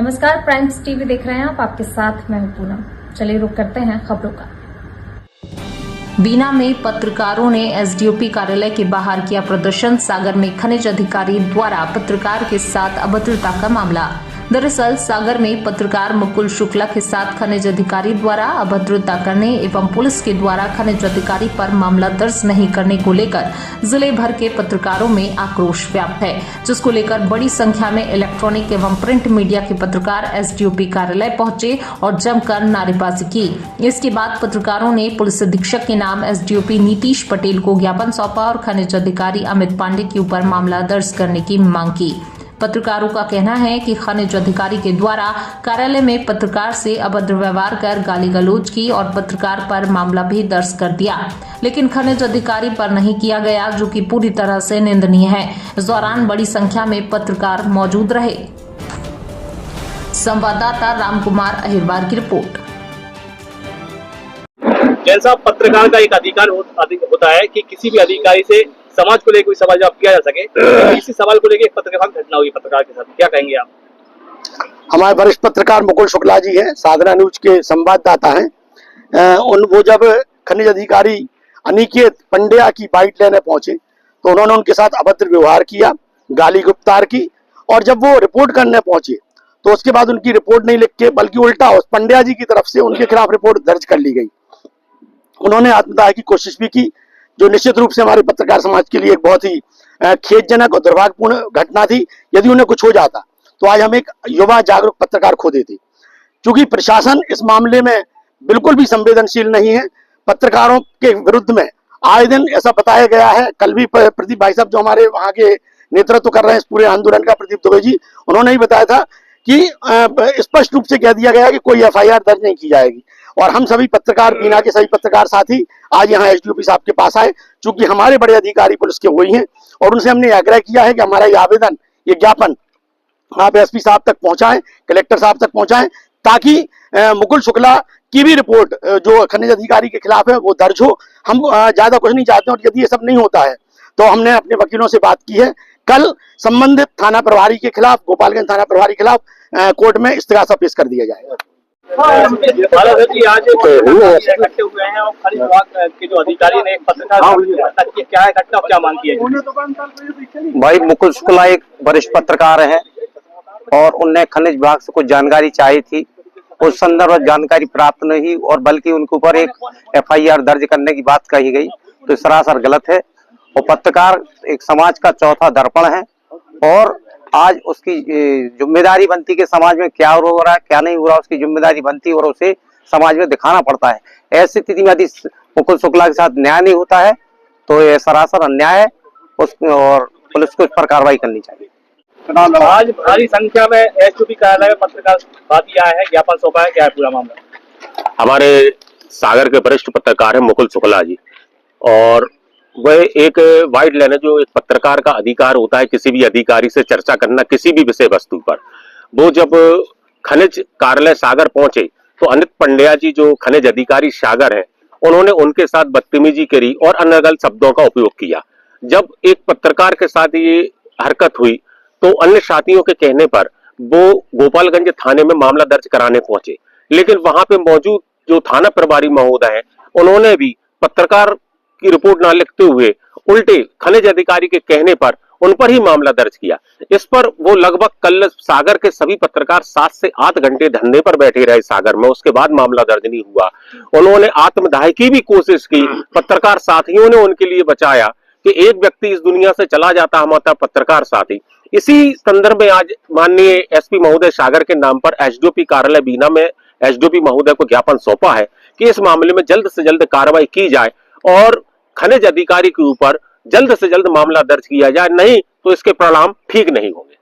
नमस्कार, primes TV देख रहे हैं आप, आपके साथ मैं हूं पूनम। चलिए रुक करते हैं खबरों का। बीना में पत्रकारों ने एसडीओपी कार्यालय के बाहर किया प्रदर्शन। सागर में खनिज अधिकारी द्वारा पत्रकार के साथ अभद्रता का मामला। दरअसल सागर में पत्रकार मुकुल शुक्ला के साथ खनिज अधिकारी द्वारा अभद्रता करने एवं पुलिस के द्वारा खनिज अधिकारी पर मामला दर्ज नहीं करने को लेकर जिले भर के पत्रकारों में आक्रोश व्याप्त है, जिसको लेकर बड़ी संख्या में इलेक्ट्रॉनिक एवं प्रिंट मीडिया के पत्रकार एसडीओपी कार्यालय पहुंचे और जमकर नारेबाजी की। इसके बाद पत्रकारों ने पुलिस अधीक्षक के नाम एसडीओपी नीतीश पटेल को ज्ञापन सौंपा और खनिज अधिकारी अमित पांडे के ऊपर मामला दर्ज करने की मांग की। पत्रकारों का कहना है कि खनिज अधिकारी के द्वारा कार्यालय में पत्रकार से अभद्र व्यवहार कर गाली गलौज की और पत्रकार पर मामला भी दर्ज कर दिया, लेकिन खनिज अधिकारी पर नहीं किया गया, जो कि पूरी तरह से निंदनीय है। इस दौरान बड़ी संख्या में पत्रकार मौजूद रहे। संवाददाता रामकुमार अहिरवार की रिपोर्ट। जैसा पत्रकार का एक अधिकार होता है कि किसी भी अधिकारी से समाज को लेकर कोई सवाल जवाब किया जा सके, इसी सवाल को लेकर पत्रकार घटना हुई पत्रकार के साथ, क्या कहेंगे आप? हमारे वरिष्ठ पत्रकार मुकुल शुक्ला जी हैं, साधना न्यूज के संवाददाता हैं। वो जब खनिज अधिकारी अनिकेत पंड्या की बाइट लेने पहुंचे तो उन्होंने उनके साथ अभद्र व्यवहार किया, गाली गुप्तार की, और जब वो रिपोर्ट करने पहुंचे तो उसके बाद उनकी रिपोर्ट नहीं लिख के बल्कि उल्टा उस पंड्या जी की तरफ से उनके खिलाफ रिपोर्ट दर्ज कर ली गई। उन्होंने आत्मदाह की कोशिश भी की, जो निश्चित रूप से हमारे पत्रकार समाज के लिए एक बहुत ही खेदजनक और दुर्भाग्यपूर्ण घटना थी। यदि उन्हें कुछ हो जाता तो आज हम एक युवा जागरूक पत्रकार खो देते। क्योंकि प्रशासन इस मामले में बिल्कुल भी संवेदनशील नहीं है। पत्रकारों के विरुद्ध में आए दिन ऐसा बताया गया है। कल भी प्रदीप भाई साहब जो हमारे वहां के नेतृत्व कर रहे हैं इस पूरे आंदोलन का, प्रदीप दुबे जी, उन्होंने ही बताया था कि स्पष्ट रूप से कह दिया गया कि कोई एफआईआर दर्ज नहीं की जाएगी। और हम सभी पत्रकार, बीना के सभी पत्रकार साथी आज यहाँ एसडीओपी साहब के पास आए, चूंकि हमारे बड़े अधिकारी पुलिस के वही हैं, और उनसे हमने आग्रह किया है कि हमारा ये आवेदन, ये ज्ञापन आप एसपी साहब तक पहुंचाएं, कलेक्टर साहब तक पहुंचाएं, ताकि मुकुल शुक्ला की भी रिपोर्ट जो खनिज अधिकारी के खिलाफ है वो दर्ज हो। हम ज्यादा कुछ नहीं चाहते, और यदि ये सब नहीं होता है तो हमने अपने वकीलों से बात की है, कल संबंधित थाना प्रभारी के खिलाफ, गोपालगंज थाना प्रभारी के खिलाफ कोर्ट में इस्तिगासा पेश कर दिया जाएगा। आज इकट्ठे हुए हैं और खनिज विभाग के जो अधिकारी ने एक पत्रकार क्या है घटना, क्या मांग की है? भाई मुकुल शुक्ला एक वरिष्ठ पत्रकार हैं और उन्हें खनिज विभाग से कुछ जानकारी चाहिए थी। उस संदर्भ में जानकारी प्राप्त नहीं हुई और बल्कि उनके ऊपर एक एफआईआर दर्ज करने की बात कही गई, तो सरासर गलत है। और पत्रकार एक समाज का चौथा दर्पण है और आज उसकी जिम्मेदारी बनती कि समाज में क्या हो रहा है क्या नहीं हो रहा, उसकी जिम्मेदारी बनती और उसे समाज में दिखाना पड़ता है। ऐसी स्थिति में यदि मुकुल शुक्ला के साथ न्याय नहीं होता है तो यह सरासर अन्याय है और पुलिस को इस पर कार्रवाई करनी चाहिए। आज भारी संख्या में एसडीओपी कार्यालय में पत्रकार वादी आए हैं, ज्ञापन सौंपा है, क्या है पूरा मामला? हमारे सागर के वरिष्ठ पत्रकार है मुकुल शुक्ला जी, और वह एक वाइड लेने जो एक पत्रकार का अधिकार होता है किसी भी अधिकारी से चर्चा करना किसी भी विषय वस्तु पर। वो जब खनिज कार्यालय सागर पहुंचे तो अमित पंड्या जी जो खनिज अधिकारी सागर हैं, उन्होंने उनके साथ बदतमीजी करी और अन्य गलत शब्दों का उपयोग किया। जब एक पत्रकार के साथ ये हरकत हुई तो अन्य साथियों के कहने पर वो गोपालगंज थाने में मामला दर्ज कराने पहुंचे, लेकिन वहां पे मौजूद जो थाना प्रभारी महोदय हैं उन्होंने भी पत्रकार की रिपोर्ट ना लिखते हुए उल्टे खनिज अधिकारी के कहने पर उन पर ही मामला दर्ज किया। इस पर वो लगभग कल सागर के सभी पत्रकार 7 से 8 घंटे धरने पर बैठे रहे सागर में, उसके बाद मामला दर्ज नहीं हुआ। उन्होंने आत्मदाह की भी कोशिश की, पत्रकार साथियों ने उनके लिए बचाया कि एक व्यक्ति इस दुनिया से चला जाता हमारा पत्रकार साथी। इसी संदर्भ में आज माननीय एसपी महोदय सागर के नाम पर एसडीओपी कार्यालय बीना में एसडीओपी महोदय को ज्ञापन सौंपा है कि इस मामले में जल्द से जल्द कार्रवाई की जाए और खनिज अधिकारी के ऊपर जल्द से जल्द मामला दर्ज किया जाए, नहीं तो इसके परिणाम ठीक नहीं होंगे।